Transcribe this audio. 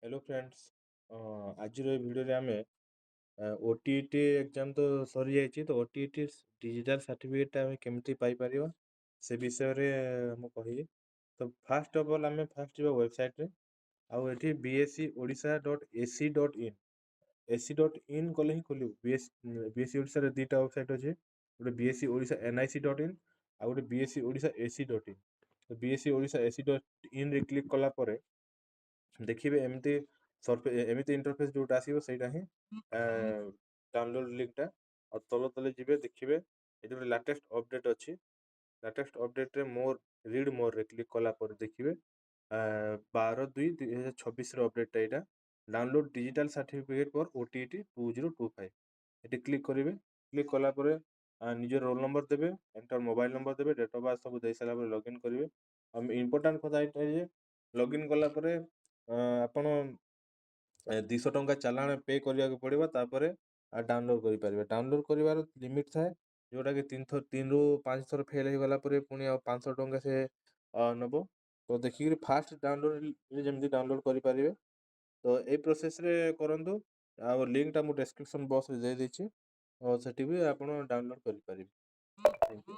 Hello friends ଆଜିର ଏ ଭିଡ଼ିଓରେ ଆମେ OTET ଏକ୍ଜାମ୍ ତ ସରିଯାଇଛି ତ OTET ଡିଜିଟାଲ୍ ସାର୍ଟିଫିକେଟ୍ ଆମେ କେମିତି ପାଇପାରିବା ସେ ବିଷୟରେ ମୁଁ କହିବି। ତ ଫାର୍ଷ୍ଟ ଅଫ୍ ଅଲ୍ ଆମେ ଫାର୍ଷ୍ଟ ଯିବା ୱେବସାଇଟ୍ରେ ଆଉ ଏଠି bsc.odisha.ac.in ac.in କଲେ ହିଁ ଖୋଲିବ। BSc ଓଡ଼ିଶାରେ ଦୁଇଟା ୱେବସାଇଟ୍ ଅଛି, ଗୋଟେ BSc ଓଡ଼ିଶା nic.in ଆଉ ଗୋଟେ BSc ଓଡ଼ିଶା ac.in। ତ BSc ଓଡ଼ିଶା ac.inରେ କ୍ଲିକ୍ କଲା ପରେ ଦେଖିବେ ଏମିତି ଏମିତି ଇଣ୍ଟରଫେସ୍ ଯୋଉଟା ଆସିବ ସେଇଟା ହିଁ ଡାଉନଲୋଡ୍ ଲିଙ୍କଟା। ଆଉ ତଳେ ଯିବେ ଦେଖିବେ ଏଠି ଗୋଟେ ଲାଟେଷ୍ଟ ଅପଡେଟ୍ ଅଛି। ଲାଟେଷ୍ଟ ଅପଡେଟ୍ରେ ରିଡ୍ ମୋରରେ କ୍ଲିକ୍ କଲା ପରେ ଦେଖିବେ 12/2/2026ର ଅପଡେଟ୍ଟା ଏଇଟା download digital certificate for OTET 2025। ଏଠି କ୍ଲିକ୍ କରିବେ। କ୍ଲିକ୍ କଲା ପରେ ନିଜ ରୋଲ୍ ନମ୍ବର ଦେବେ, ଏଣ୍ଟର ମୋବାଇଲ୍ ନମ୍ବର ଦେବେ, ଡେଟ୍ ଅଫ୍ ବାର୍ଥ ସବୁ ଦେଇସାରିଲା ପରେ ଲଗ୍ଇନ୍ କରିବେ। ଆଉ ଇମ୍ପୋର୍ଟାଣ୍ଟ କଥା ଏଇଟା ଯେ ଲଗ୍ଇନ୍ କଲା ପରେ ଆପଣ 200 ଟଙ୍କା ଚାଲାଣ ପେ କରିବାକୁ ପଡ଼ିବ, ତାପରେ ଡାଉନଲୋଡ୍ କରିପାରିବେ। ଡାଉନଲୋଡ୍ କରିବାର ଲିମିଟ୍ ଥାଏ, ଯୋଉଟାକି 3ରୁ 5 ଥର ଫେଲ୍ ହେଇଗଲା ପରେ ପୁଣି ଆଉ 500 ଟଙ୍କା ସେ ନେବ। ତ ଦେଖିକିରି ଫାଷ୍ଟ ଡାଉନଲୋଡ୍ ଯେମିତି ଡାଉନଲୋଡ୍ କରିପାରିବେ। ତ ଏଇ ପ୍ରୋସେସ୍ରେ କରନ୍ତୁ। ଆଉ ଲିଙ୍କଟା ମୁଁ ଡେସ୍କ୍ରିପସନ୍ ବକ୍ସରେ ଦେଇଦେଇଛି, ସେଠି ବି ଆପଣ ଡାଉନଲୋଡ୍ କରିପାରିବେ। Thank you.